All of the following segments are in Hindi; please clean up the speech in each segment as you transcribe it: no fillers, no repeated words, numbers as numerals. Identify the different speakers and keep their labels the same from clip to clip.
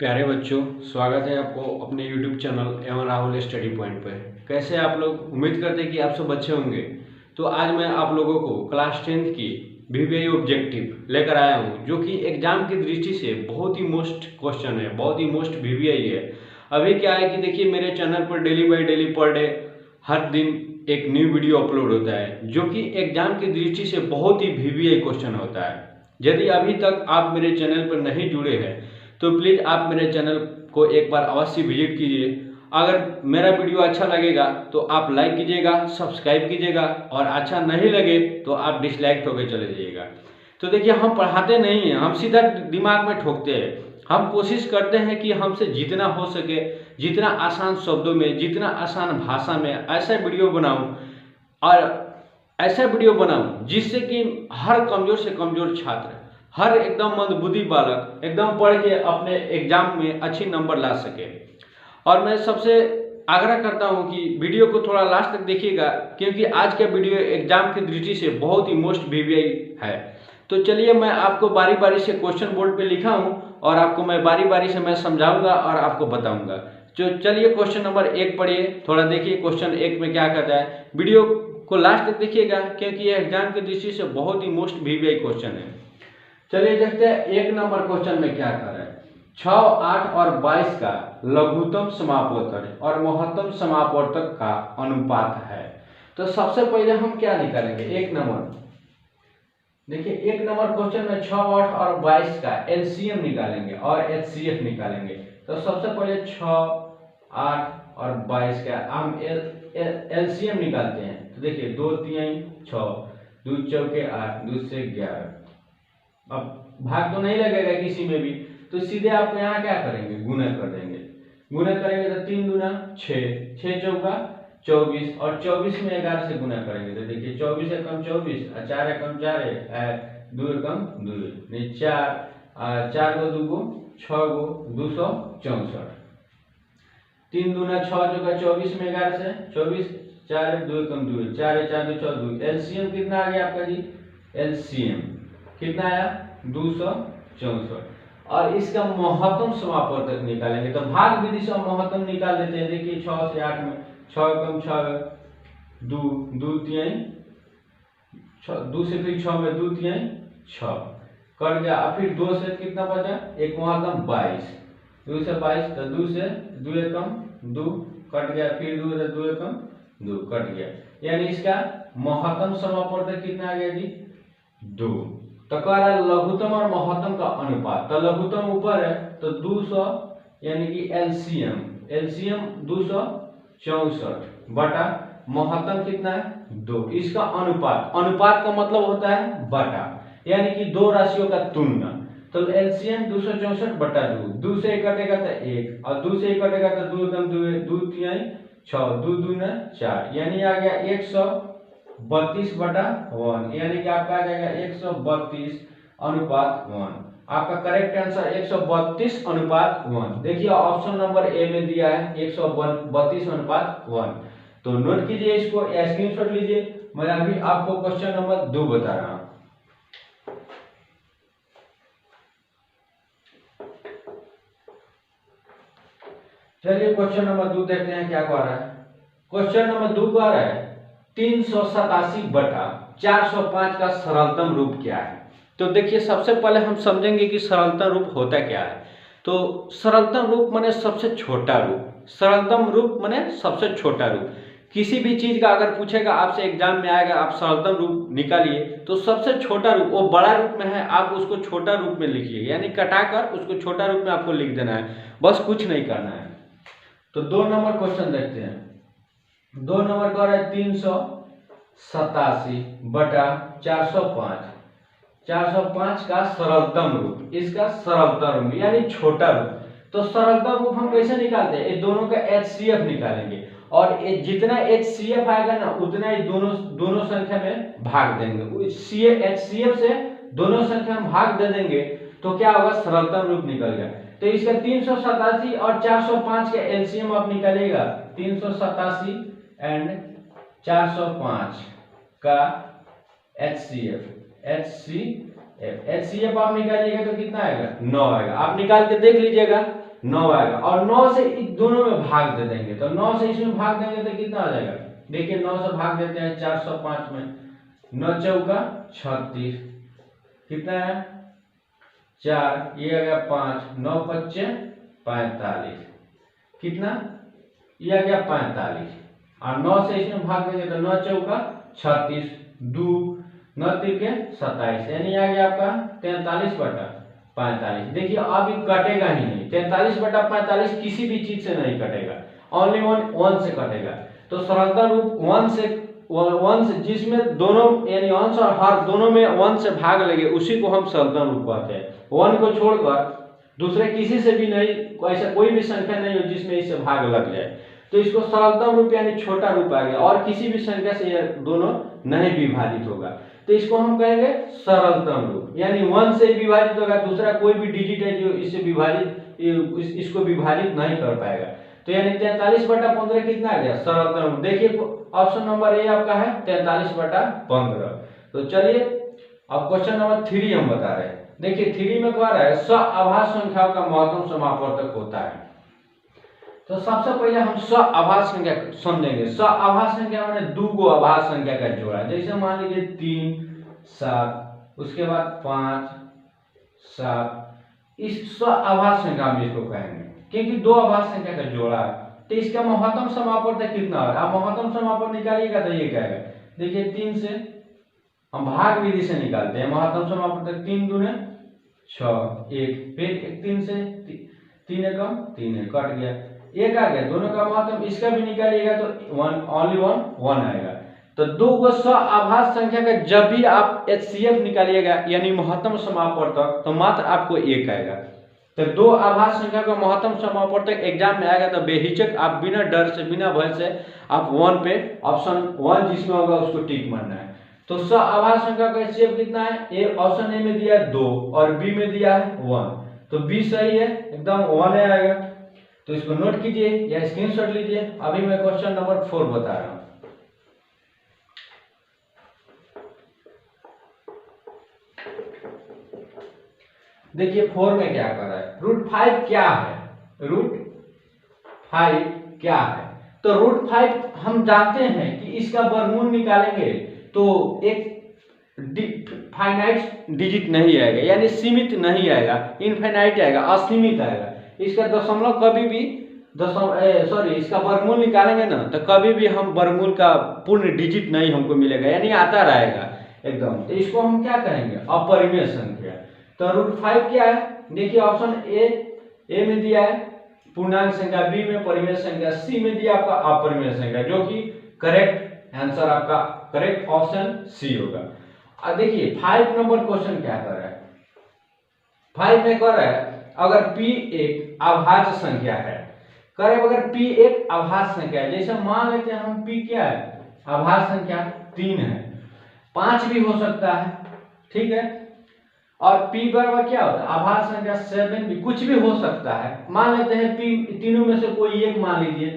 Speaker 1: प्यारे बच्चों, स्वागत है आपको अपने YouTube चैनल एवं राहुल स्टडी पॉइंट पे। कैसे आप लोग? उम्मीद करते हैं कि आप सब अच्छे होंगे। तो आज मैं आप लोगों को क्लास 10th की VVI ऑब्जेक्टिव लेकर आया हूं, जो कि एग्जाम की दृष्टि से बहुत ही मोस्ट क्वेश्चन है, बहुत ही मोस्ट VVI है। अभी क्या है कि देखिए, मेरे चैनल पर daily by daily per day हर दिन एक न्यू वीडियो अपलोड होता है, जो कि एग्जाम की दृष्टि से बहुत ही VVI क्वेश्चन होता है। यदि अभी तक आप मेरे चैनल पर नहीं जुड़े हैं तो प्लीज़ आप मेरे चैनल को एक बार अवश्य विजिट कीजिए। अगर मेरा वीडियो अच्छा लगेगा तो आप लाइक कीजिएगा, सब्सक्राइब कीजिएगा, और अच्छा नहीं लगे तो आप डिसलाइक होकर चले जाइएगा। तो देखिए, हम पढ़ाते नहीं हैं, हम सीधा दिमाग में ठोकते हैं। हम कोशिश करते हैं कि हमसे जितना हो सके, जितना आसान शब्दों में, जितना आसान भाषा में ऐसा वीडियो बनाऊं, और ऐसा वीडियो बनाऊं जिससे कि हर कमजोर से कमजोर छात्र, हर एकदम मंदबुद्धि बालक एकदम पढ़ के अपने एग्जाम में अच्छी नंबर ला सके। और मैं सबसे आग्रह करता हूं कि वीडियो को थोड़ा लास्ट तक देखिएगा, क्योंकि आज का वीडियो एग्जाम की दृष्टि से बहुत ही मोस्ट VVI है। तो चलिए, मैं आपको बारी बारी से क्वेश्चन बोर्ड पे लिखा हूं और आपको मैं बारी बारी से मैं समझाऊंगा और आपको बताऊंगा। तो चलिए, क्वेश्चन नंबर 1 पढ़िए, थोड़ा देखिए क्वेश्चन 1 में क्या कहता है। वीडियो को लास्ट तक देखिएगा, क्योंकि यह एग्जाम की दृष्टि से बहुत ही मोस्ट VVI क्वेश्चन है। चलिए देखते हैं 1 नंबर क्वेश्चन में क्या कर रहा है। 6, 8 और 22 का लघुत्तम समापवर्तक और महत्तम समापवर्तक का अनुपात है। तो सबसे पहले हम क्या निकालेंगे? 1 नंबर, देखिए 1 नंबर क्वेश्चन में 6, 8 और 22 का LCM निकालेंगे और HCF निकालेंगे। तो सबसे पहले 6, 8 और 22 का हम LCM निकालते हैं। तो देखिए 2 3 6, 2 चौके 8, 2 से 11। अब भाग तो नहीं लगेगा किसी में भी, तो सीधे आप यहाँ क्या करेंगे? गुना कर देंगे। गुना करेंगे तो 3 दूना 6, 6 चौका 24, और 24 में 11 से गुना करेंगे तो देखिए 24 एकम 24, 4 एकम 4, 2 एकम 2, नहीं 4, 4 को 2 को 6 को 264। 3 दूना 6 चौका 24 में 11 से 24, 4 2 एकम 2, 4 4 2 4 2। LCM कितना आ गया आपका जी? LCM कितना आया? 264। और इसका महत्तम समापवर्तक निकालेंगे तो भाग विधि से महत्तम निकाल देते हैं। देखिए 6 से 8 में 6 कम 6, 2 2 3 2 से फिर 6 में 2 3 6 कट गया। अब फिर 2 से कितना बचा? एक महत्तम 22, 2 से 22, तो 2 से 2 एकम 2 कट गया, फिर 2 से 2 एकम 2 कट गया। यानी इसका महत्तम समापवर्तक कितना आ गया जी? 2। तो कह रहा है लघुत्तम और महत्तम का अनुपात। तो लघुत्तम ऊपर है तो 200, यानी कि LCM 264 बटा महत्तम कितना है? 2। इसका अनुपात, अनुपात का मतलब होता है बटा, यानी कि दो राशियों का तुलना। तो LCM 264 बटा 2, 2 से 1 कटेगा तो 1, और 2 से 1 कटेगा तो 2 कम 2 2 3 6, 2 2 4, यानी आ गया 132 बटा 1, यानी कि आपका आ जाएगा 132 अनुपात 1। आपका करेक्ट आंसर 132 अनुपात 1। देखिए ऑप्शन नंबर ए में दिया है 132 अनुपात 1। तो नोट कीजिए इसको या स्क्रीनशॉट लीजिए। मैं अभी आपको क्वेश्चन नंबर 2 बता रहा हूं। चलिए क्वेश्चन नंबर 2 देखते हैं क्या कह रहा है। क्वेश्चन नंबर 2 कह रहा है 387 बटा 405 का सरलतम रूप क्या है। तो देखिए सबसे पहले हम समझेंगे कि सरलतम रूप होता क्या है। तो सरलतम रूप माने सबसे छोटा रूप, सरलतम रूप माने सबसे छोटा रूप। किसी भी चीज का अगर पूछेगा आपसे एग्जाम में आएगा, आप सरलतम रूप निकालिए, तो सबसे छोटा रूप वो बड़ा रूप में है, आप उसको छोटा रूप में लिखिए, यानी कटाकर उसको छोटा रूप में आपको लिख देना है, बस कुछ नहीं करना है। तो 2 नंबर क्वेश्चन देखते हैं। 2 नंबर का है 387 बटा 405, 405 का सरलतम रूप, इसका सरलतम रूप यानी छोटा रूप। तो सरलतम रूप हम कैसे निकालते हैं? ये दोनों का HCF निकालेंगे, और ये जितना HCF आएगा ना उतना ही दोनों संख्या में भाग देंगे। HCF से दोनों संख्या में भाग दे देंगे तो क्या होगा? सरलतम रूप निकल गया। तो इसका 387 और 405 का LCM आप निकालिएगा। 387 एंड 405 का HCF आप निकालिएगा तो कितना आएगा? 9 आएगा। आप निकाल के देख लीजिएगा, 9 आएगा, और 9 से इन दोनों में भाग दे देंगे, तो 9 से इसमें भाग देंगे तो कितना आ जाएगा, देखिए 9 से भाग देते हैं 405 में, 9 चौका 36, कितना है 4, ये आ गया 5, 9 पच्चे 45, कितना ये आ गया 45, और 9 से इसमें भाग देंगे तो 9 चौका 36, 2 9 तिरके 27, यानी आ गया आपका 43/45। देखिए अब ये कटेगा ही नहीं, 43/45 किसी भी चीज से नहीं कटेगा, ओनली वन से कटेगा। तो सरलता रूप वन से जिसमें दोनों यानी अंश और हर दोनों में 1 से भाग लगे उसी को हम सरलता रूप कहते हैं। 1 को छोड़कर दूसरे किसी से भी नहीं, ऐसा कोई भी संख्या नहीं हो जिसमें इससे भाग लग जाए, तो इसको सरलतम रूप यानी छोटा रूप आ गया, और किसी भी संख्या से ये दोनों नहीं विभाजित होगा, तो इसको हम कहेंगे सरलतम रूप, यानी 1 से विभाजित होगा, दूसरा कोई भी डिजिट है जो इससे विभाजित इसको विभाजित नहीं कर पाएगा। तो यानी 43/15 कितना आ गया सरलतम रूप। देखिए ऑप्शन नंबर ए आपका है 43/15। तो चलिए अब क्वेश्चन नंबर 3 हम बता रहे हैं। देखिए 3 में कह रहा है सआभाज्य संख्याओं का महत्तम समापवर्तक होता है। तो सबसे पहले हम सआभाज्य संख्या समझेंगे। सआभाज्य संख्या माने 2 गो अभाज्य संख्या का जोड़ा, जैसे मान लीजिए 3 7, उसके बाद 5 7, इस सआभाज्य संख्या हम इसको कहेंगे, क्योंकि 2 अभाज्य संख्या का जोड़ा है। तो इसका महत्तम समापवर्तक कितना है, आप महत्तम समापवर्तक निकालिएगा तो ये क्या है, देखिए 3 से हम भाग विधि से निकालते हैं महत्तम समापवर्तक, 3 दूने 6, 1, फिर 3 से 3 एकम 3 है, कट गया, एक आ गया, दोनों का महत्तम इसका भी निकालिएगा तो ओनली वन आएगा। तो 2 गो सआभाज्य संख्या का जब भी आप HCF निकालिएगा यानी महत्तम समापवर्तक, तो मात्र आपको 1 आएगा। तो 2 अभाज्य संख्या का महत्तम समापवर्तक एग्जाम में आएगा तो बेहिचक आप बिना डर से बिना भय से आप 1 पे ऑप्शन 1 जिसमें होगा उसको टिक मारना है। तो सआभाज्य संख्या का HCF कितना है, ऑप्शन ए में दिया है 2 और बी में दिया है 1, तो बी सही है, एकदम 1 आएगा। तो इसको नोट कीजिए या स्क्रीनशॉट लीजिए। अभी मैं क्वेश्चन नंबर 4 बता रहा हूं। देखिए 4 में क्या कर रहा है, √5 क्या है, √5 क्या है। तो √5 हम जानते हैं कि इसका वर्गमूल निकालेंगे तो एक फाइनाइट डिजिट नहीं आएगा, यानी सीमित नहीं आएगा, इनफाइनाइट आएगा, असीमित आएगा। इसका दशमलव कभी भी इसका वर्गमूल निकालेंगे ना तो कभी भी हम वर्गमूल का पूर्ण डिजिट नहीं हमको मिलेगा, यानी आता रहेगा एकदम। तो इसको हम क्या कहेंगे, अपरिमेय संख्या। तो √5 क्या है, देखिए ऑप्शन ए में दिया है पूर्णांक संख्या, बी में परिमेय संख्या, सी में दिया आपका अपरिमेय संख्या, जो कि करेक्ट आंसर आपका करेक्ट ऑप्शन सी होगा। अब देखिए 5 नंबर क्वेश्चन क्या कर रहा है, 5 में कर रहा है अगर p एक अभाज्य संख्या है, करें अगर p एक अभाज्य संख्या है, जैसे मान लेते हैं हम p क्या है, अभाज्य संख्या 3 है, 5 भी हो सकता है, ठीक है, और p बराबर क्या होता है अभाज्य संख्या 7 भी, कुछ भी हो सकता है। मान लेते हैं p तीनों में से कोई एक मान लीजिए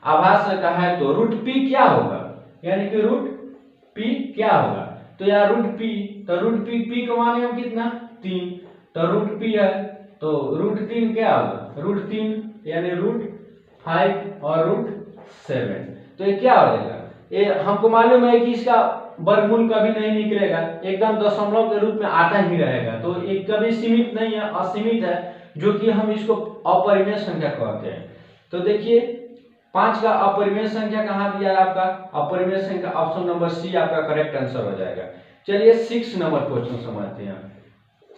Speaker 1: अभाज्य संख्या है, तो √p क्या होगा, यानी कि √p क्या होगा, तो यहाँ √p, तो √p को माने हम कितना 3, तो √p है तो √3 क्या होगा, √3 यानी √5 और √7, तो ये क्या हो जाएगा, ये हमको मालूम है कि इसका वर्गमूल कभी नहीं निकलेगा, एकदम दशमलव के रूप में आता ही रहेगा, तो ये कभी सीमित नहीं है, असीमित है, जो कि हम इसको अपरिमेय संख्या कहते हैं। तो देखिए 5 का अपरिमेय संख्या कहाँ दिया है आपका, अपरिमेय संख्या ऑप्शन नंबर सी आपका करेक्ट आंसर हो जाएगा। चलिए 6 नंबर क्वेश्चन समझते हैं।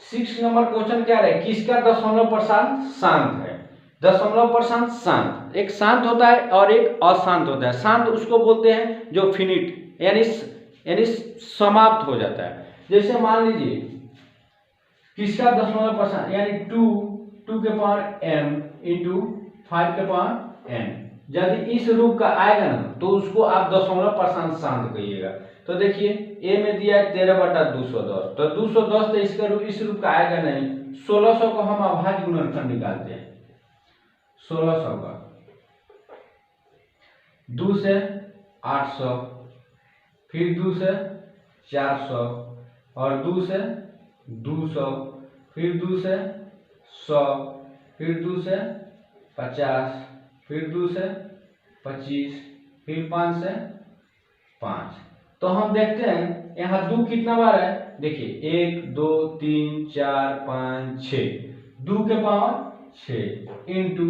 Speaker 1: 6 नंबर क्वेश्चन क्या है, किसका दशमलव प्रशांत शांत है। दशमलव प्रशांत शांत, एक शांत होता है और एक अशांत होता है। शांत उसको बोलते हैं जो फिनिट यानी समाप्त हो जाता है। जैसे मान लीजिए किसका दशमलव प्रशांत, यानी 2 के पावर m इंटू 5 के पावर n, यदि इस रूप का आएगा ना तो उसको आप दशमलव प्रशांत शांत कहिएगा। तो देखिए ए में दिया है 13/210, तो 210 तो इसका रूप इस रूप का आएगा नहीं। 1600 को हम अभाज्य गुणनखंड निकालते हैं, 1600 का 2 से 800, फिर 2 से 400, और 2 से 200, फिर 2 से 100, फिर 2 से 50, फिर 2 से 25, फिर 5 से 5। तो हम देखते हैं यहाँ 2 कितना बार है, देखिए 1 2 3 4 5 6, 2 के पावर 6 इंटू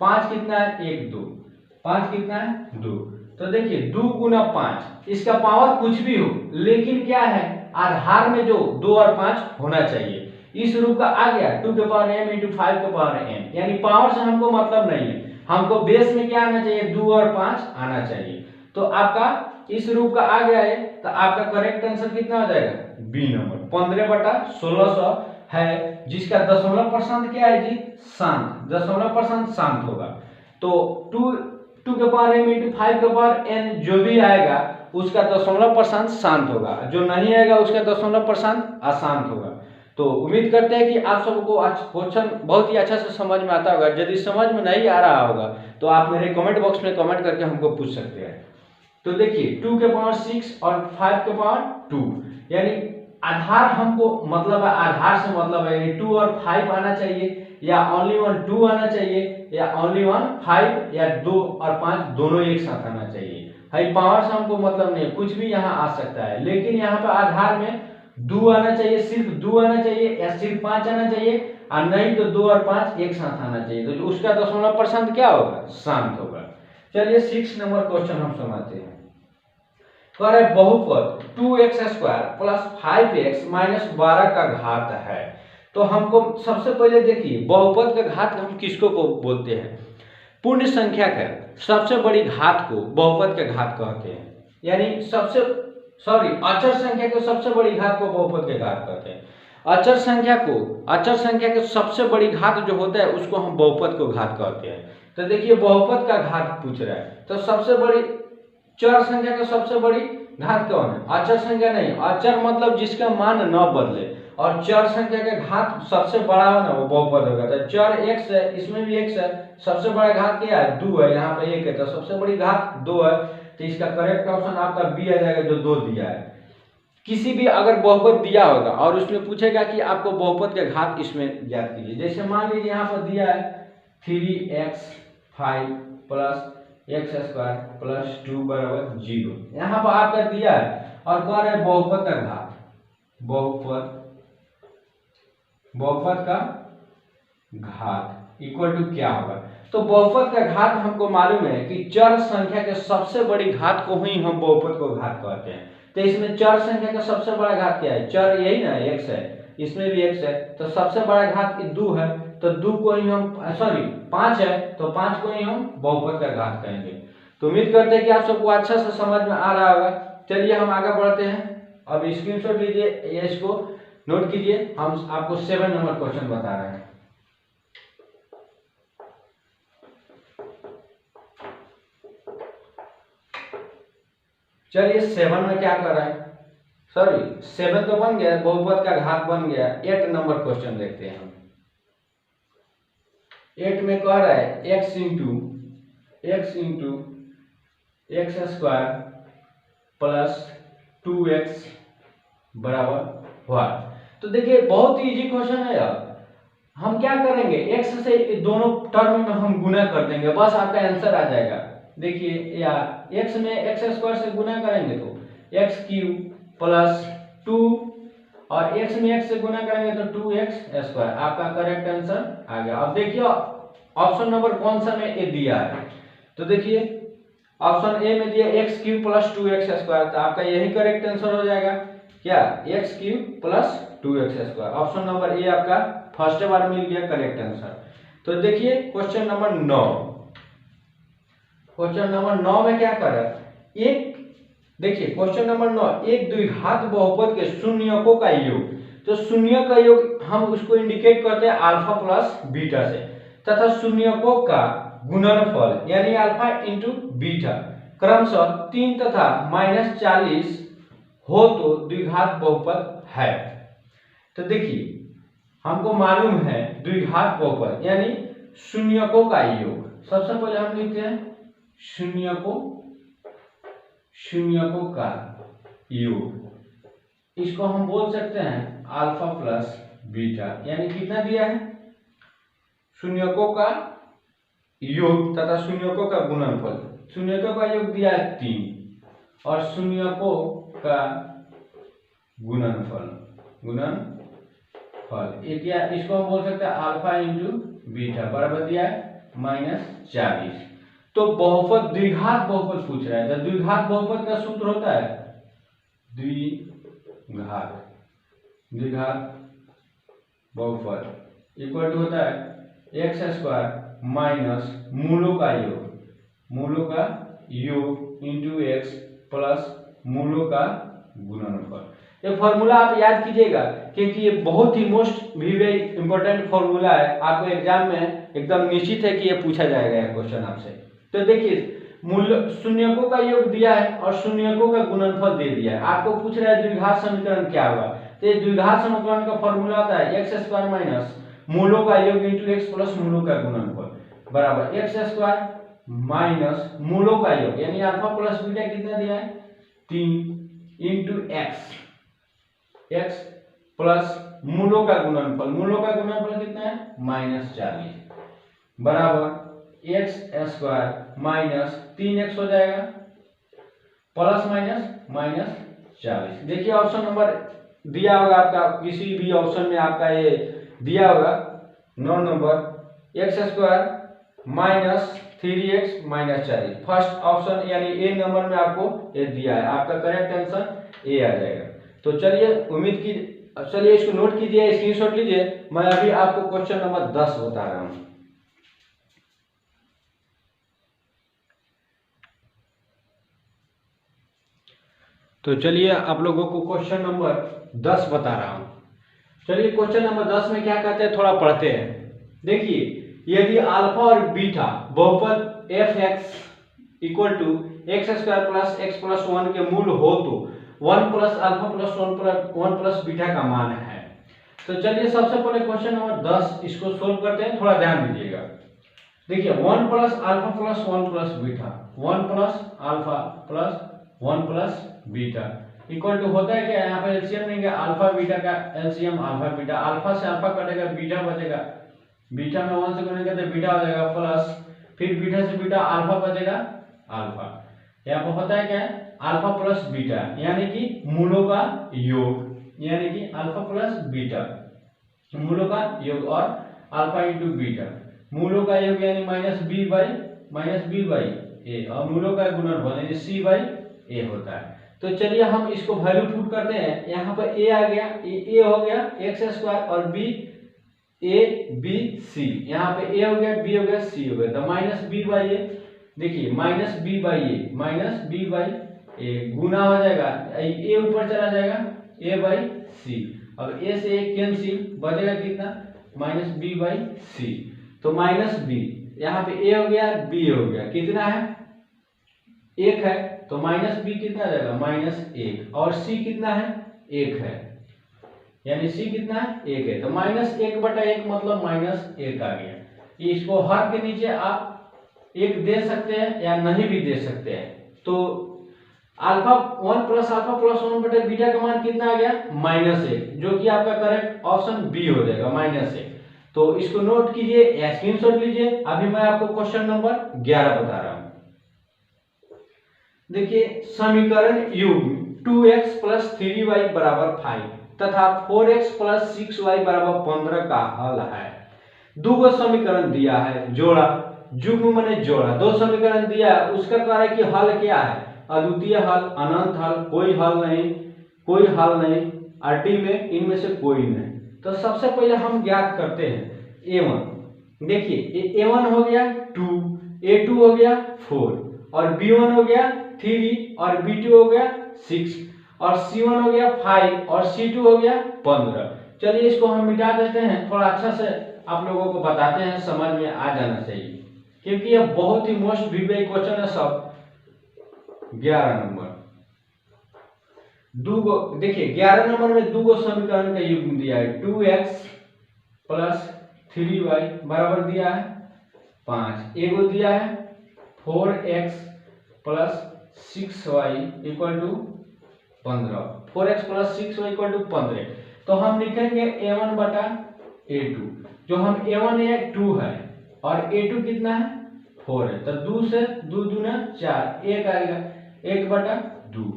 Speaker 1: 5 कितना है 1 2, 5 कितना है 2। तो देखिए 2 गुना 5, इसका पावर कुछ भी हो लेकिन क्या है आधार में जो 2 और 5 होना चाहिए। इस रूप का आ गया 2 के पावर m इंटू 5 के पावर m, यानी पावर से हमको मतलब नहीं है, हमको बेस में क्या आना चाहिए 2 और 5 आना चाहिए। तो आपका इस रूप का आ गया है, तो आपका करेक्ट आंसर कितना हो जाएगा बी नंबर 15/1600 है, जिसका दशमलव परसेंट क्या है जी शांत, दशमलव परसेंट शांत होगा। तो 2 के पावर m इंटू 5 के पावर n जो भी आएगा उसका दशमलव परसेंट शांत होगा, जो नहीं आएगा उसका दशमलव परसेंट अशांत होगा। तो उम्मीद करते हैं कि आप सबको क्वेश्चन बहुत ही अच्छा से समझ में आता होगा। यदि समझ में नहीं आ रहा होगा तो आप मेरे कमेंट बॉक्स में कमेंट करके हमको पूछ सकते हैं। तो देखिए 2 के पावर 6 और 5 के पावर 2, यानी आधार हमको मतलब है, आधार से मतलब है यानी 2 और 5 आना चाहिए, या ओनली 1 2 आना चाहिए, या ओनली 1 5, या 2 और 5 दोनों एक साथ आना चाहिए। भाई पावर से हमको मतलब नहीं, कुछ भी यहाँ आ सकता है, लेकिन यहाँ पे आधार में 2 आना चाहिए, सिर्फ 2 आना चाहिए, या सिर्फ 5 आना चाहिए, और नहीं तो 2 और 5 एक साथ आना चाहिए। तो उसका दशमलव परसेंट क्या होगा शांत होगा। चलिए 6 नंबर क्वेश्चन हम समझते हैं। कह रहे बहुपद 2x² प्लस 5x माइनस 12 का घात है। तो हमको सबसे पहले देखिए बहुपद का घात हम किसको को बोलते हैं, पूर्ण संख्या का सबसे बड़ी घात को बहुपद का घात कहते हैं, यानी अचर संख्या के सबसे बड़ी घात को बहुपद के घात कहते हैं। अचर संख्या के सबसे बड़ी घात जो होता है उसको हम बहुपद को घात कहते हैं। तो देखिए बहुपद का घात पूछ रहा है, तो सबसे बड़ी चर संख्या का सबसे बड़ी घात कौन है, अचर संख्या नहीं, अचर मतलब जिसका मान न बदले, और चर संख्या का घात सबसे बड़ा हो ना वो बहुपद होगा। तो चर x है, इसमें भी x है, सबसे बड़ा घात क्या है 2 है, यहाँ पे 1 है, तो सबसे बड़ी घात 2 है। तो इसका करेक्ट ऑप्शन आपका बी आ जाएगा, जो 2 दिया है। किसी भी अगर बहुपद दिया होगा और उसमें पूछेगा कि आपको बहुपद का घात इसमें ज्ञात कीजिए, जैसे मान लीजिए यहाँ पर दिया है 3x5 प्लस x² प्लस 2 बराबर 0, यहाँ पर आपका दिया है और कह रहे हैं बहुपद का घात, बहुपद का घात इक्वल टू क्या होगा। तो बहुपद का घात हमको मालूम है कि चर संख्या के सबसे बड़ी घात को ही हम बहुपद को घात कहते हैं। तो इसमें चर संख्या का सबसे बड़ा घात क्या है, चर यही ना x है, इसमें भी x है, तो सबसे बड़ा घात 2 है, तो 2 को ही हम 5 है, तो 5 को ही हम बहुपद का घात कहेंगे। तो उम्मीद करते हैं कि आप सबको अच्छा से समझ में आ रहा होगा। चलिए हम आगे बढ़ते हैं, अब स्क्रीनशॉट लीजिए या इसको नोट कीजिए, हम आपको 7 नंबर क्वेश्चन बता रहे हैं। चलिए 7 में क्या कर रहे हैं, 7 तो बन गया, बहुपद का घात बन गया। 8 नंबर क्वेश्चन देखते हैं हम। 8 में कह रहा है x into x² plus 2x बराबर 1। तो देखिए बहुत ही इजी क्वेश्चन है यार, हम क्या करेंगे x से दोनों टर्म में हम गुना कर देंगे, बस आपका आंसर आ जाएगा। देखिए यार x में x² से गुना करेंगे तो x³ प्लस 2, और x में x से गुना करेंगे तो 2x², आपका करेक्ट आंसर आ गया। अब देखिए ऑप्शन नंबर कौन सा में ए दिया है, तो देखिए ऑप्शन ए में दिया x³ प्लस 2x², तो आपका यही करेक्ट आंसर हो जाएगा क्या, x³ plus 2x²। Option number A आपका फर्स्ट बार मिल गया करेक्ट आंसर। तो देखिए क्वेश्चन नंबर 9, क्वेश्चन नंबर 9 में क्या कर रहा है, देखिए क्वेश्चन नंबर 9, एक द्विघात बहुपद के शून्यकों का योग, तो शून्य का योग हम उसको इंडिकेट करते हैं अल्फा प्लस बीटा से, तथा शून्यकों का गुणनफल यानी अल्फा इंटू बीटा क्रमशः 3 तथा -40 हो तो द्विघात बहुपद है। तो देखिए हमको मालूम है द्विघात बहुपद यानी शून्यकों का योग, सबसे पहले हम लिखते हैं शून्यकों का योग, इसको हम बोल सकते हैं अल्फा प्लस बीटा, यानी कितना दिया है शून्यकों का योग तथा शून्यकों का गुणनफल। शून्यकों का योग दिया है 3 और शून्यकों का गुणनफल ये क्या, इसको हम बोल सकते हैं अल्फा इंटू बीटा बराबर दिया है -40। तो बहुपद द्विघात बहुपद पूछ रहा है, तो द्विघात बहुपद का सूत्र होता है द्विघात बहुपद इक्वल टू होता है एक्स स्क्वायर माइनस मूलों का योग इंटू एक्स प्लस मूलों का गुणनफल। ये फॉर्मूला आप याद कीजिएगा क्योंकि ये बहुत ही मोस्ट वेरी इंपॉर्टेंट फॉर्मूला है। आपको एग्जाम में एकदम निश्चित है कि ये पूछा जाएगा ये क्वेश्चन आपसे। तो देखिए मूल्य शून्यकों का योग दिया है और शून्यकों का गुणनफल दे दिया है। आपको पूछ रहा है द्विघात समीकरण क्या होगा, तो ये द्विघात समीकरण का फॉर्मूला होता है एक्स स्क्वायर माइनस मूलों का योग इंटू एक्स प्लस मूलों का गुणनफल बराबर एक्स स्क्वायर माइनस मूलों का योग यानी अल्फा प्लस बीटा कितना दिया है 3 इंटू एक्स प्लस मूलों का गुणनफल कितना है -40 बराबर एक्स स्क्वायर माइनस 3x हो जाएगा प्लस माइनस -40। देखिए ऑप्शन नंबर दिया होगा आपका, किसी भी ऑप्शन में आपका ये दिया होगा 9 number x square minus 3x -40। First option यानी ए नंबर में आपको ये दिया है, आपका करेक्ट आंसर ए आ जाएगा। तो चलिए चलिए इसको नोट कीजिए, स्क्रीनशॉट लीजिए। मैं अभी आपको क्वेश्चन नंबर 10 बता रहा हूं। तो चलिए आप लोगों को क्वेश्चन नंबर 10 बता रहा हूं। चलिए क्वेश्चन नंबर 10 में क्या कहते हैं थोड़ा पढ़ते हैं। देखिए यदि अल्फा और बीटा बहुपद f x equal to x square plus x plus 1 के मूल हो तो 1 plus alpha plus 1 plus beta का मान है। तो चलिए सबसे पहले क्वेश्चन नंबर 10 इसको सोल्व करते हैं, थोड़ा ध्यान दीजिएगा। देखिए 1 plus alpha plus 1 plus beta 1 plus alpha plus 1 plus beta equal to होता है क्या, यहाँ पे एलसीएम लेंगे अल्फा बीटा का एलसीएम अल्फा बीटा, अल्फा से अल्फा कटेगा बीटा बचेगा, बीटा में 1 से गुणा करते बीटा हो जाएगा प्लस फिर बीटा से बीटा अल्फा बचेगा अल्फा। यहाँ पर होता है क्या अल्फा प्लस बीटा यानी कि मूलों का योग यानी कि अल्फा प्लस बीटा मूलों का योग और अल्फा इंटू बीटा मूलों का योग यानी -b बाई ए और मूलों का गुणनफल यानी c बाई ए होता है। तो चलिए हम इसको वैल्यू पुट करते हैं। यहाँ पर a आ गया, a हो गया एक्स स्क्वायर और b a b c, यहाँ पे a हो गया b हो गया c हो गया, तो -b बाई ए। देखिए -b बाई ए गुना हो जाएगा, a ऊपर चला जाएगा a बाई c, अब a से a कैंसिल बचेगा कितना -b बाई c। तो -b यहाँ पे a हो गया b हो गया, कितना है 1 है, तो -b कितना आ जाएगा -1 और c कितना है 1 है, यानी c कितना है 1 है, तो -1/1 मतलब -1 आ गया। इसको हर के नीचे आप 1 दे सकते हैं या नहीं भी दे सकते हैं। तो alpha 1 plus alpha plus 1 beta का मान कितना आ गया -1, जो कि आपका करेक्ट ऑप्शन बी हो जाएगा -1। तो इसको नोट कीजिए या स्क्रीनशॉट लीजिए। अभी मैं आपको क्वेश्चन नंबर 11 बता रहा हूं। देखिए समीकरण युग्म 2x प्लस 3y बराबर 5 तथा 4x प्लस 6y बराबर 15 का हल है। दो समीकरण दिया है, जोड़ा युग्म माने जोड़ा, दो समीकरण दिया है, उसका कार्य कि हल क्या है, अद्वितीय हल, अनंत हल, कोई हल नहीं, आरटी में इनमें से कोई नहीं। तो सबसे पहले हम ज्ञात करते हैं a1। देखिए a1 हो गया 2, a2 हो गया 4 और b1 हो गया 3 और b2 हो गया 6 और c1 हो गया 5 और c2 हो गया 15। चलिए इसको हम मिटा देते हैं, थोड़ा अच्छा से आप लोगों को बताते हैं, समझ में आ जाना चाहिए क्योंकि यह बहुत ही मोस्ट विवेक क्वेश्चन है। सब 11 नंबर देखिए 11 नंबर में दो समीकरण का युग्म दिया है 2x प्लस 3y बराबर दिया है 5, एगो दिया है 4x plus 6y equal to 15, 4x plus 6y equal to 15। तो हम लिखेंगे a1 बटा a2, जो हम a1 है 2 है और a2 कितना है 4 है, तो 2 से 2 दूना 4, 1 आएगा, 1/2।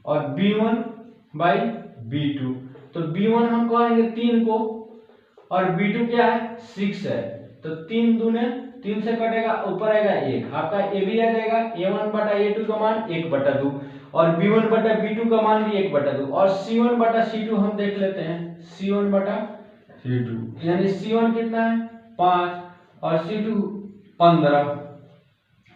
Speaker 1: और b1/b2, तो b1 हम कहेंगे 3 को, और b2 क्या है 6 है, तो 3 दूने 3 से कटेगा, ऊपर आएगा 1, आपका a भी आ जाएगा, a1/a2 का मान 1/2, और b1/b2 का मान भी 1/2, और c1/c2 हम देख लेते हैं, c1/c2 यानी c1 कितना है 5 और c2 15,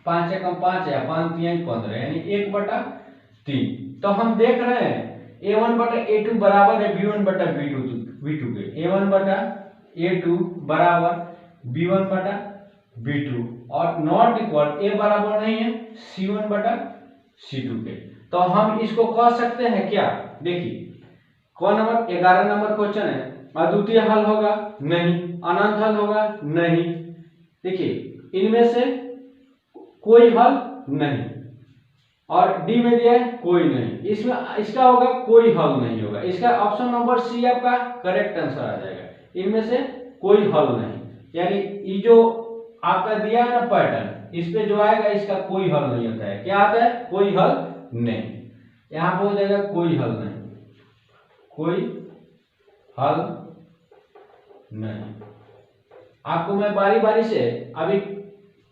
Speaker 1: 5 एकम 5 है, 5 3 15 यानी 1/3। तो हम देख रहे हैं a1/a2 बराबर है b1/b2 के, a1/a2 बराबर b1/b2 और नॉट इक्वल a बराबर नहीं है c1/c2 के। तो हम इसको कह सकते हैं क्या, देखिए कौन नंबर 11 नंबर क्वेश्चन है, अद्वितीय हल होगा नहीं, अनंत हल होगा नहीं, देखिए इनमें से कोई हल नहीं, और डी में दिया है कोई नहीं, इसमें इसका होगा कोई हल नहीं होगा, इसका ऑप्शन नंबर सी आपका करेक्ट आंसर आ जाएगा, इनमें से कोई हल नहीं, यानी ये जो आपका दिया है ना पैटर्न, इस पे जो आएगा इसका कोई हल नहीं होता है, क्या आता है कोई हल नहीं, यहाँ पे हो जाएगा कोई हल नहीं, कोई हल नहीं। आपको मैं बारी बारी से अभी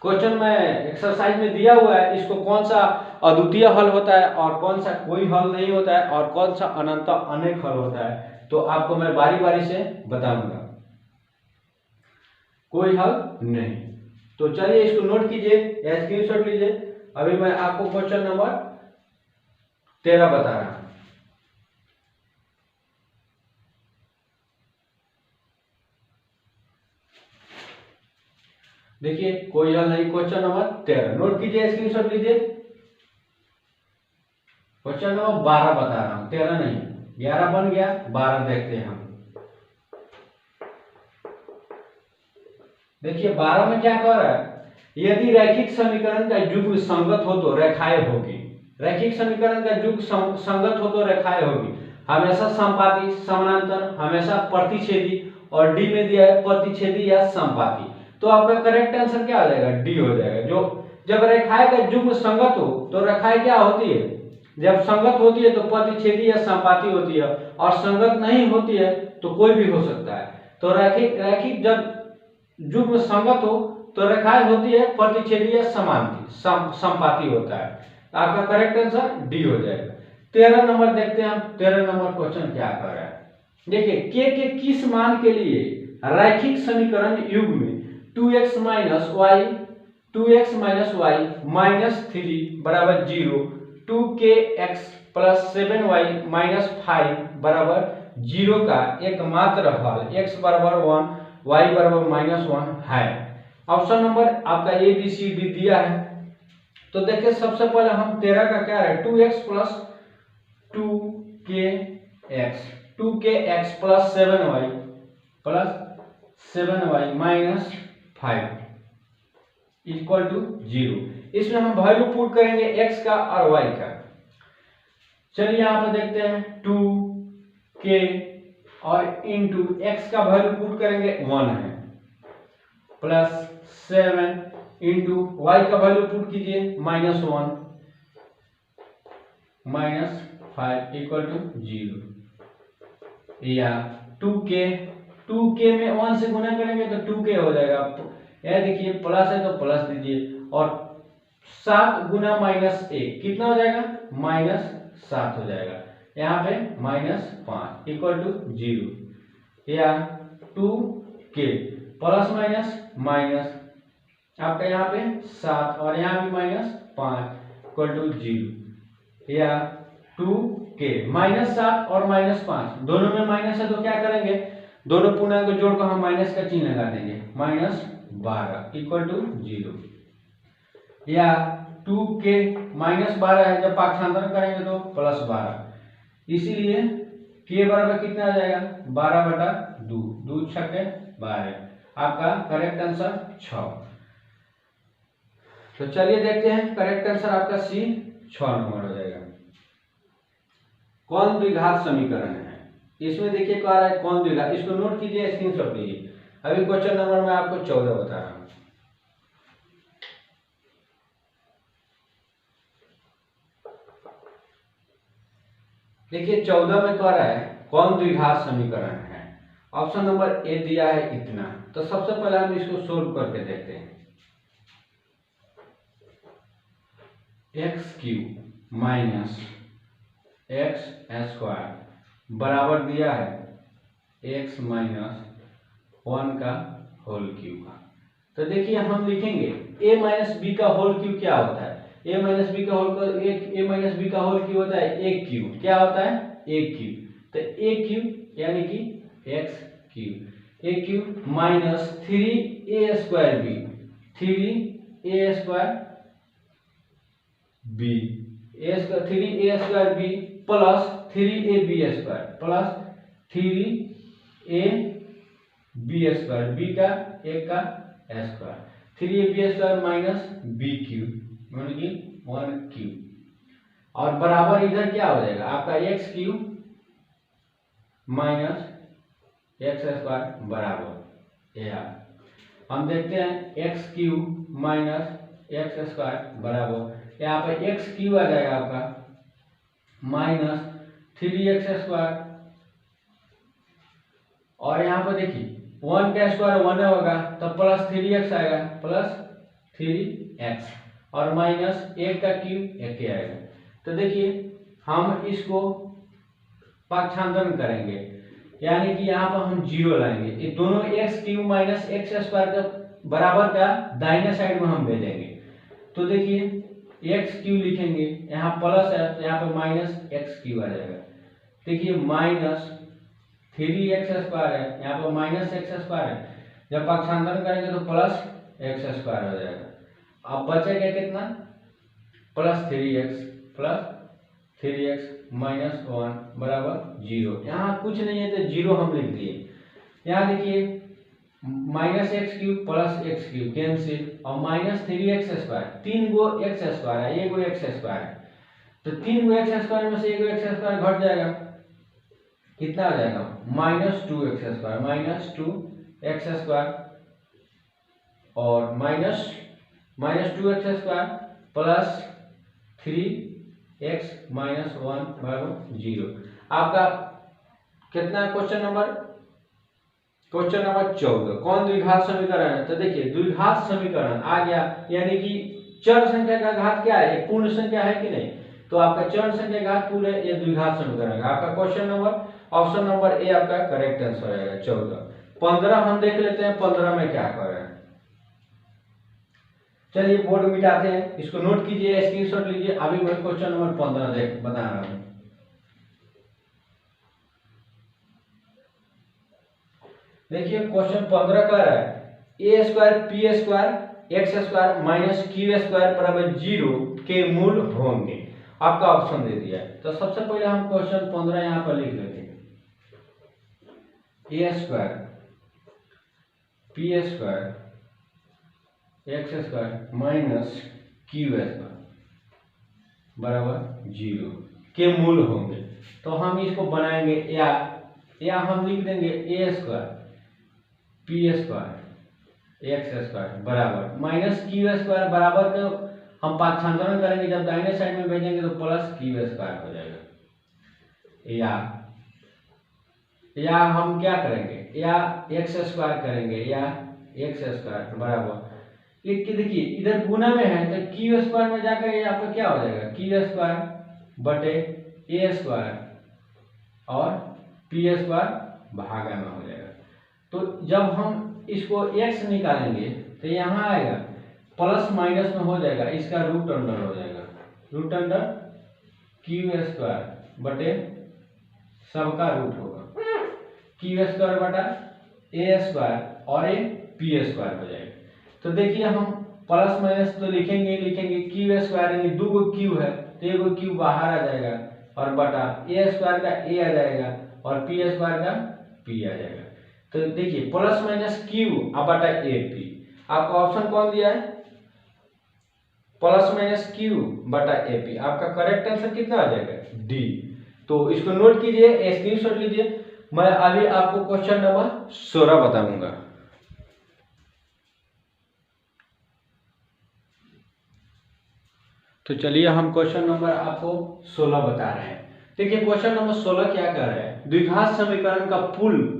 Speaker 1: क्वेश्चन में एक्सरसाइज में दिया हुआ है, इसको कौन सा अद्वितीय हल होता है और कौन सा कोई हल नहीं होता है और कौन सा अनंत अनेक हल होता है, तो आपको मैं बारी बारी से बताऊंगा। कोई हल नहीं, तो चलिए इसको नोट कीजिए या स्क्रीनशॉट लीजिए। अभी मैं आपको क्वेश्चन नंबर 13 बता रहा हूं। देखिए कोई हल नहीं, क्वेश्चन नंबर 13 नोट कीजिए, स्क्रीनशॉट लीजिए। क्वेश्चन नंबर 12 बता रहा हूं, 13 नहीं, 11 बन गया, 12 देखते हैं हम। देखिए 12 में क्या कह रहा है, यदि रैखिक समीकरण का युग्म संगत हो तो रेखाएं होगी, रैखिक समीकरण का युग्म संगत हो तो रेखाएं होगी, हमेशा समपाती, समानांतर, हमेशा प्रतिच्छेदी, और डी में दिया है प्रतिच्छेदी या समपाती, तो आपका करेक्ट आंसर क्या आ जाएगा डी हो जाएगा। जो जब रेखाएं का युग्म संगत हो तो रेखाएं क्या होती है, जब संगत होती है तो प्रतिच्छेदी या समपाती होती है, और संगत नहीं होती है तो कोई भी हो सकता है। तो रैखिक जब युग्म संगत हो तो रेखाएं होती है प्रतिच्छेदी या समपाती होता है, आपका करेक्ट आंसर डी हो जाएगा। 13 नंबर देखते हैं हम, 13 नंबर क्वेश्चन क्या कर रहा है, देखिए के किस मान के लिए रैखिक समीकरण युग्म में 2x माइनस y माइनस 3 बराबर 0, 2kx प्लस 7y माइनस 5 बराबर 0 का एकमात्र हल x बराबर 1 y बराबर -1 है। ऑप्शन नंबर आपका ए बी सी डी दिया है, तो देखिए सबसे पहले हम 13 का क्या है 2x plus 2kx plus 7y minus 5 equal to 0, इसमें हम वैल्यू पुट करेंगे x का और y का। चलिए यहाँ पे देखते हैं 2k और इंटू x का वैल्यू पुट करेंगे 1 है, प्लस 7 इंटू y का वैल्यू पुट कीजिए -1 माइनस 5 इक्वल टू 0, या 2k में 1 से गुना करेंगे तो 2k हो जाएगा, यह देखिए प्लस है तो प्लस दीजिए, और 7 गुना -1 कितना हो जाएगा -7 हो जाएगा, यहाँ पे -5 इक्वल टू 0, या 2k प्लस माइनस आपका यहाँ पे 7 और यहाँ भी -5 इक्वल टू 0, या 2k -7 और -5 दोनों में माइनस है तो क्या करेंगे, दोनों पूर्णांक को जोड़कर हम माइनस का चिन्ह लगा देंगे, -12 इक्वल टू 0, या 2k -12 है, जब पाठांतरण करेंगे तो +12, इसीलिए k बराबर कितना आ जाएगा 12/2, 2 छक्के 12, आपका करेक्ट आंसर 6। तो चलिए देखते हैं करेक्ट आंसर आपका सी 6 नंबर हो जाएगा। कौन द्विघात समीकरण है, इसमें देखिए कह रहा है कौन द्विघात, इसको नोट कीजिए, स्क्रीनशॉट लीजिए। अभी क्वेश्चन नंबर मैं आपको 14 बता रहा हूँ। देखिए 14 में कह रहा है कौन द्विघात समीकरण है। ऑप्शन नंबर ए दिया है इतना। तो सबसे पहले हम इसको सोल्व करके देखते हैं। X cube minus x square बराबर दिया है एक्स माइनस 1 का होल क्यूब का। तो देखिए हम लिखेंगे a माइनस बी का होल क्यूब क्या होता है। a माइनस बी का होल क्यूब होता है a क्यूब। क्या होता है a क्यूब। तो a क्यूब यानी कि x cube. a cube minus 3a square b, 3a square b, 3a square b plus 3ab square plus 3a b square, b का एक का square, 3ab square minus b cube यानी कि 1 क्यूब। और बराबर इधर क्या हो जाएगा आपका x cube minus x square बराबर ए। हम देखते हैं x cube minus x square बराबर यहाँ पे एक्स क्यूब आ जाएगा आपका माइनस 3x स्क्वायर, और यहाँ पर देखिए 1 का स्क्वायर 1 होगा तो प्लस 3x आएगा, प्लस 3x और माइनस 1 का क्यूब 1 आएगा। तो देखिए हम इसको पाक्षांतरण करेंगे यानी कि यहाँ पर हम 0 लाएंगे। ये दोनों x cube minus x square का बराबर का दाहिने साइड में हम भेजेंगे। तो देखिए एक्स क्यूब लिखेंगे, यहाँ प्लस है तो यहाँ पर माइनस एक्स क्यूब आ जाएगा। देखिए माइनस 3x स्क्वायर है, यहाँ पर माइनस एक्स स्क्वायर है। जब पाक्षांतरण करेंगे तो प्लस एक्स स्क्वायर हो जाएगा। अब बचेगा कितना प्लस 3x माइनस 1 बराबर 0। यहाँ कुछ नहीं है तो 0 हम लिख दिए। यहाँ देखिए minus x cube plus x cube cancel और माइनस 3x स्क्वायर, 3 गो एक्स स्क्वायर है, 1 गो एक्स स्क्वायर है। तो 3 गो एक्स स्क्वायर में से 1 गो एक्स स्क्वायर घट जाएगा, कितना आ जाएगा minus 2x square, minus 2x square और minus 2x square plus 3x minus 1 बराबर 0। आपका कितना क्वेश्चन नंबर 14 कौन द्विघात समीकरण है। तो देखिए द्विघात समीकरण आ गया यानी कि चर संख्या का घात क्या है, एक पूर्ण संख्या है कि नहीं। तो आपका चर संख्या घात पूर्ण है, ये द्विघात समीकरण है। आपका question number option number A आपका करेक्ट आंसर आएगा 14। 15 हम देख लेते हैं 15 में क्या कर रहे हैं। चलिए बोर्ड मिटाते हैं, इसको नोट कीजिए, स्क्रीनशॉट लीजिए। अभी मैं क्वेश्चन नंबर 15 देख बता रहा हूं। देखिए क्वेश्चन 15 कह रहा है A square P square X square minus Q square बराबर 0 के मूल होंगे। आपका ऑप्शन दे दिया है। तो सबसे पहले हम क्वेश्चन 15 यहाँ पर लिख लेते हैं। A square P square X square minus Q square बराबर 0 के मूल होंगे। तो हम इसको बनाएंगे या हम लिख देंगे A square P square X square बराबर माइनस क्यू स्क्वायर बराबर के हम पाक्षांतरण करेंगे, जब दाहिने साइड में भेजेंगे तो प्लस क्यू स्क्वायर हो जाएगा। या हम क्या करेंगे या एक्स स्क्वायर करेंगे या एक्स स्क्वायर बराबर एक देखिए इधर गुना में है तो क्यू स्क्वायर में जाकर ये आपका क्या हो जाएगा क्यू स्क्वायर बटे ए स्क्वायर और पी स्क्वायर भागा में हो जाएगा। तो जब हम इसको x निकालेंगे तो यहाँ आएगा प्लस माइनस में हो जाएगा, इसका रूट अंडर हो जाएगा, रूट अंडर क्यू स्क्वायर बटे सबका रूट होगा क्यू स्क्वायर बटा ए स्क्वायर और ए पी स्क्वायर हो जाएगा। तो देखिए हम प्लस माइनस तो लिखेंगे क्यू स्क्वायर यानी 2 गो क्यू है तो 1 गो क्यू बाहर आ जाएगा और बटा ए स्क्वायर का ए आ जाएगा और पी स्क्वायर का पी आ जाएगा। तो देखिए प्लस माइनस क्यू बटा ए पी। आपका ऑप्शन कौन दिया है प्लस माइनस क्यू बटा ए पी। आपका करेक्ट आंसर कितना आ जाएगा डी। तो इसको नोट कीजिए, स्क्रीनशॉट लीजिए। मैं अभी आपको क्वेश्चन नंबर 16 बताऊंगा। तो चलिए हम क्वेश्चन नंबर आपको 16 बता रहे हैं। देखिए क्वेश्चन नंबर 16 क्या कह रहा है, द्विघात समीकरण का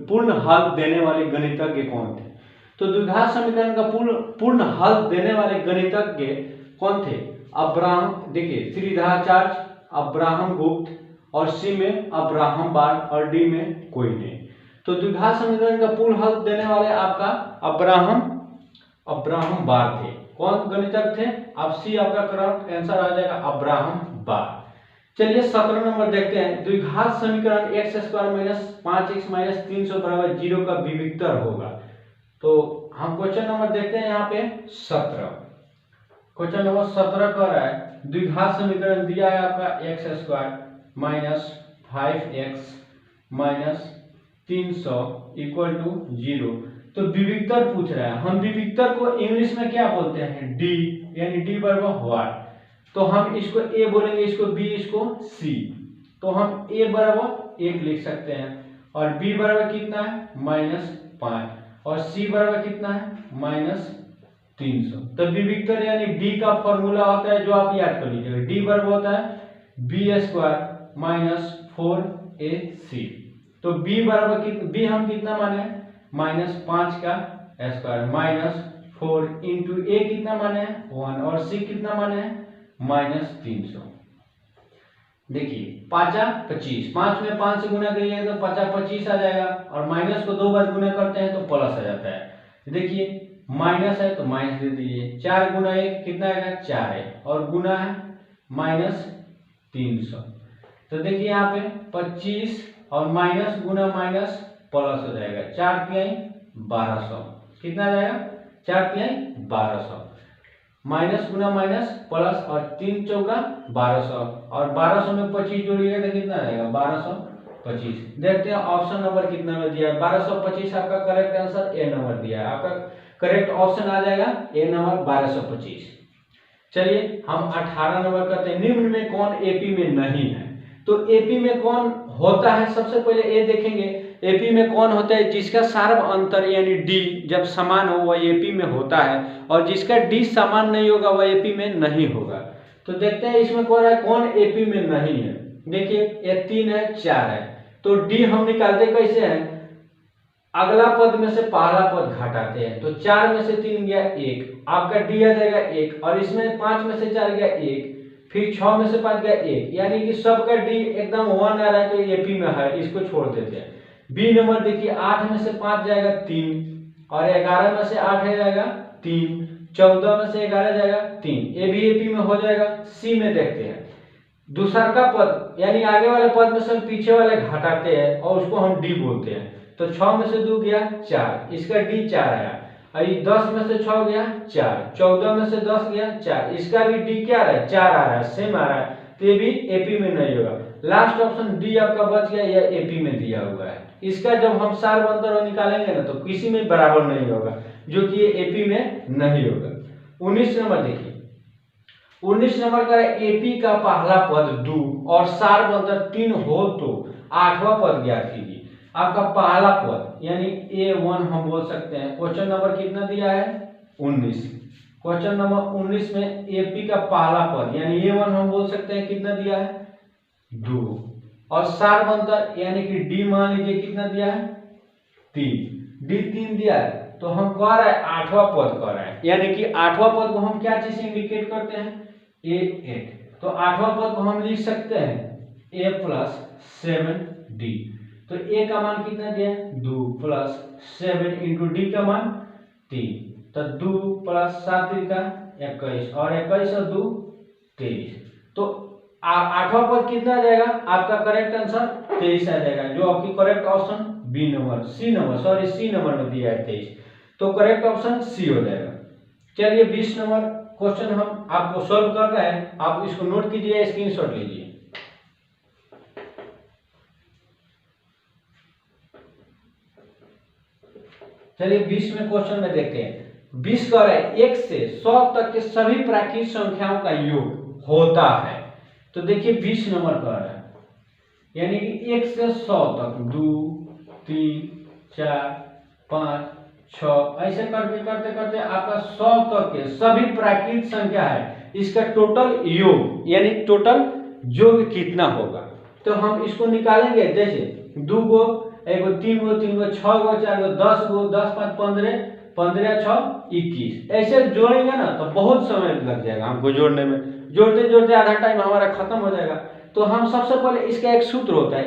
Speaker 1: पूर्ण हल देने वाले गणितज्ञ कौन थे। तो द्विघात समीकरण का पूर्ण हल देने वाले गणितज्ञ कौन थे। अब्राहम, देखिए श्रीधराचार्य, अब्राहम गुप्त, और सी में अब्राहम बार, और डी में कोई नहीं। तो द्विघात समीकरण का पूर्ण हल देने वाले आपका अब्राहम बार थे। कौन गणितज्ञ थे, आप सी आपका करेक्ट आंसर आ जाएगा, अब्राहम बार। चलिए 17 नंबर देखते हैं, द्विघात समीकरण x² - 5x - 300 = 0 का विविक्तर होगा। तो हम क्वेश्चन नंबर देखते हैं यहाँ पे 17। क्वेश्चन नंबर 17 कह रहा है, द्विघात समीकरण दिया है आपका x² - 5x - 300 = 0। तो विविक्तर पूछ रहा है। हम विविक्तर को इंग्लिश में क्या बोलते हैं, डी, यानी डी बराबर व्हाट। तो हम इसको ए बोलेंगे, इसको बी, इसको सी। तो हम ए बराबर 1 लिख सकते हैं, और बी बराबर कितना है -5, और सी बराबर कितना है -300। तो विविक्तर यानी डी का फॉर्मूला होता है, जो आप याद कर लीजिएगा, डी बराबर होता है b² - 4ac। तो b बराबर कितना, b हम कितना माने -5 का स्क्वायर -4 इंटू ए कितना माने 1, और सी कितना माने -300। देखिए 5 25, 5 में 5 से गुना करिएगा तो 5 25 आ जाएगा, और माइनस को 2 बार गुना करते हैं तो प्लस आ जाता है। देखिए माइनस है तो माइनस दे दीजिए, 4 गुना 1 कितना आएगा 4 है, और गुना है -300। तो देखिए यहाँ पे 25 और माइनस गुना माइनस प्लस हो जाएगा, 4 तिहाई 1200, कितना आ जाएगा 4 तिहाई 1200, माइनस गुना माइनस प्लस, और 3 चौका 1200, और 1200 में 25 जोड़िएगा तो कितना आएगा 1225। देखते हैं ऑप्शन नंबर कितना में दिया है, 1225 आपका करेक्ट आंसर ए नंबर दिया है। आपका करेक्ट ऑप्शन आ जाएगा ए नंबर 1225। चलिए हम 18 नंबर करते हैं, निम्न में कौन एपी में नहीं है। तो एपी में कौन होता है, सबसे पहले ए देखेंगे, एपी में कौन होता है, जिसका सार्व अंतर यानी डी जब समान हो वह एपी में होता है, और जिसका डी समान नहीं होगा वह एपी में नहीं होगा। तो देखते हैं इसमें कौन एपी में नहीं है। देखिए ये 3 है 4 है, तो डी हम निकालते कैसे हैं, अगला पद में से पहला पद घटाते हैं। तो 4 में से 3 गया 1, आपका डी आ जाएगा 1, और इसमें 5 में से 4 गया 1, फिर 6 में से 5 गया 1, यानी कि सबका डी एकदम 1 आ रहा है, तो एपी में है, इसको छोड़ देते हैं। बी नंबर देखिए 8 में से 5 जाएगा 3, और 11 में से 8 जाएगा 3, 14 में से 11 जाएगा 3, ये भी एपी में हो जाएगा। सी में देखते हैं, दूसरा का पद यानी आगे वाले पद में से पीछे वाले घटाते हैं, और उसको हम डी बोलते हैं। तो 6 में से 2 गया 4, इसका डी 4 आया, और 10 में से 6 गया 4, 14 में से 10 गया 4, इसका भी डी क्या आ रहा है 4 आ रहा है, सेम आ रहा है, तो ये भी एपी में नहीं होगा। लास्ट ऑप्शन डी आपका बच गया, यह एपी में दिया हुआ है। इसका जब हम सार्व अंतर निकालेंगे ना तो किसी में बराबर नहीं होगा, जो कि ये एपी में नहीं होगा। 19 नंबर देखिए, 19 नंबर का एपी का पहला पद 2 और सार्व अंतर 3 हो तो 8वां पद ज्ञात कीजिए। आपका पहला पद यानी A1 हम बोल सकते हैं। क्वेश्चन नंबर कितना दिया है 19। क्वेश्चन नंबर 19 में एपी का पहला पद यानी A1 हम बोल सकते हैं, कितना दिया है 2, और सार्व अंतर यानी कि डी मान लीजिए कितना दिया है 3, डी 3 दिया है, तो हम कह रहे हैं 8वां पद कह रहे हैं, यानी कि 8वां पद को हम क्या चीज से इंडिकेट करते हैं A8। तो 8वां पद को हम लिख सकते हैं A + 7D। तो A का मान कितना दिया है 2 + 7 इंटू डी का मान 3, तो 2 + 7 का 21, और 21 और 2 23। तो 8वां पद कितना आ जाएगा, आपका करेक्ट आंसर 23 आ जाएगा, जो आपकी करेक्ट ऑप्शन सी नंबर में दिया है 23। तो करेक्ट ऑप्शन सी हो जाएगा। चलिए 20 नंबर क्वेश्चन हम आपको सॉल्व कर रहे हैं, आप इसको नोट कीजिए, स्क्रीनशॉट लीजिए। चलिए 20 में क्वेश्चन में देखते हैं। 20 कह रहा है 1 से 100 तक के सभी प्राकृतिक संख्याओं का योग होता है। तो देखिए 20 नंबर कह रहा है, यानी कि 1 से 100 तक 2 3 4 5 6 ऐसे करते करते करते आपका 100 तक के सभी प्राकृतिक संख्या है, इसका टोटल योग यानी टोटल योग कितना होगा। तो हम इसको निकालेंगे। जैसे 2 गो, 1 गो, 3 गो, 3 गो, 6 गो, 4 गो, 10 गो, 10 5 15, 15 6 21, ऐसे जोड़ेंगे ना तो बहुत समय लग जाएगा हमको जोड़ने में। जोड़ते जोड़ते आधा टाइम हमारा खत्म हो जाएगा। तो हम सबसे पहले इसका एक सूत्र होता है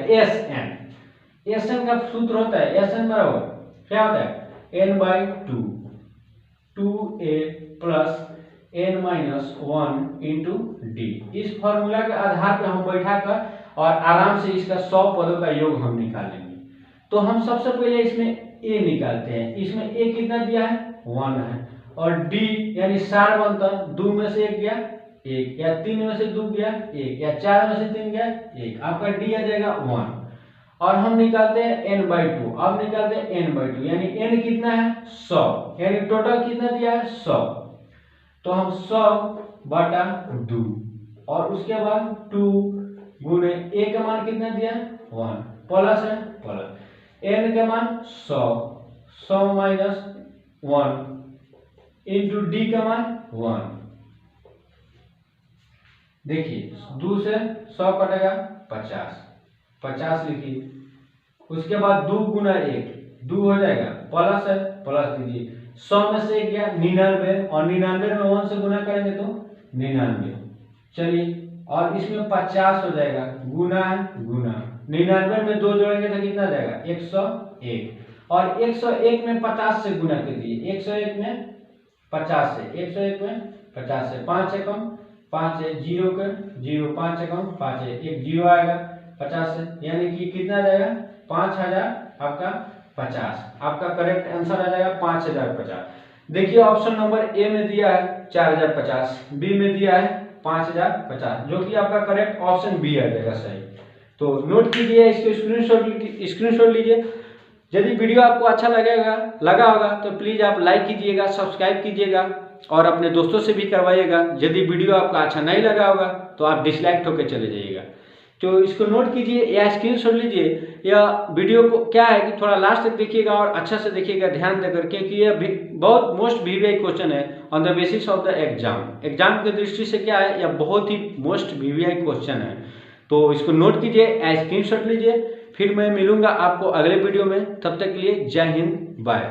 Speaker 1: एस एन का सूत्र होता है एस एन बराबर क्या होता है n/2 2a plus n minus 1 into D. इस फॉर्मूला के आधार पर हम बैठा कर और आराम से इसका 100 पदों का योग हम निकालेंगे। तो हम सबसे पहले इसमें a निकालते हैं। इसमें a कितना दिया है 1 है, और d यानी 4 बनता, 2 में से 1 गया 1, या 3 में से 2 गया 1, या 4 में से 3 गया 1, आपका d आ जाएगा 1। और हम निकालते हैं n/2। अब निकालते हैं n/2 यानी n कितना है 100, यानी टोटल कितना दिया है 100। तो हम 100/2 और उसके बाद 2 गुने a का मान कितना दिया 1 प्लस है प्लस n का मान 100, 100 माइनस 1 इंटू d का मान 1। देखिए 2 से 100 कटेगा 50, 50 लिखिए। उसके बाद 2 गुना 1 2 हो जाएगा, प्लस है प्लस दीजिए। 100 में से 1 गया 99, और 99 में 1 से गुना करेंगे तो 99। चलिए, और इसमें 50 हो जाएगा, गुना है गुना, 99 में 2 जोड़ेंगे तो कितना जाएगा 101, और 101 में 50 से गुना कीजिए। 101 में 50 से, 101 में 50 से, 5 से कम 5 है, 0 कर 0, 5 से कम 5 है, 1 0 आएगा 50 से, यानी कि कितना जाएगा 5000 आपका 50। आपका करेक्ट आंसर आ जाएगा 5050। देखिए ऑप्शन नंबर ए में दिया है 4050, बी में दिया है 5050, जो कि आपका करेक्ट ऑप्शन बी आ जाएगा सही। तो नोट कीजिए, इसको स्क्रीनशॉट लीजिए। यदि वीडियो आपको अच्छा लगा होगा तो प्लीज़ आप लाइक कीजिएगा, सब्सक्राइब कीजिएगा और अपने दोस्तों से भी करवाइएगा। यदि वीडियो आपका अच्छा नहीं लगा होगा तो आप डिसलाइक होकर चले जाइएगा। तो इसको नोट कीजिए या स्क्रीनशॉट लीजिए, या वीडियो को क्या है कि थोड़ा लास्ट तक देखिएगा और अच्छा से देखिएगा ध्यान देकर, क्योंकि ये बहुत मोस्ट वीवीआई क्वेश्चन है on the basis of the exam की दृष्टि से क्या है, यह बहुत ही मोस्ट वीवीआई क्वेश्चन है। तो इसको नोट कीजिए या स्क्रीनशॉट लीजिए। फिर मैं मिलूंगा आपको अगले वीडियो में, तब तक के लिए जय हिंद, बाय।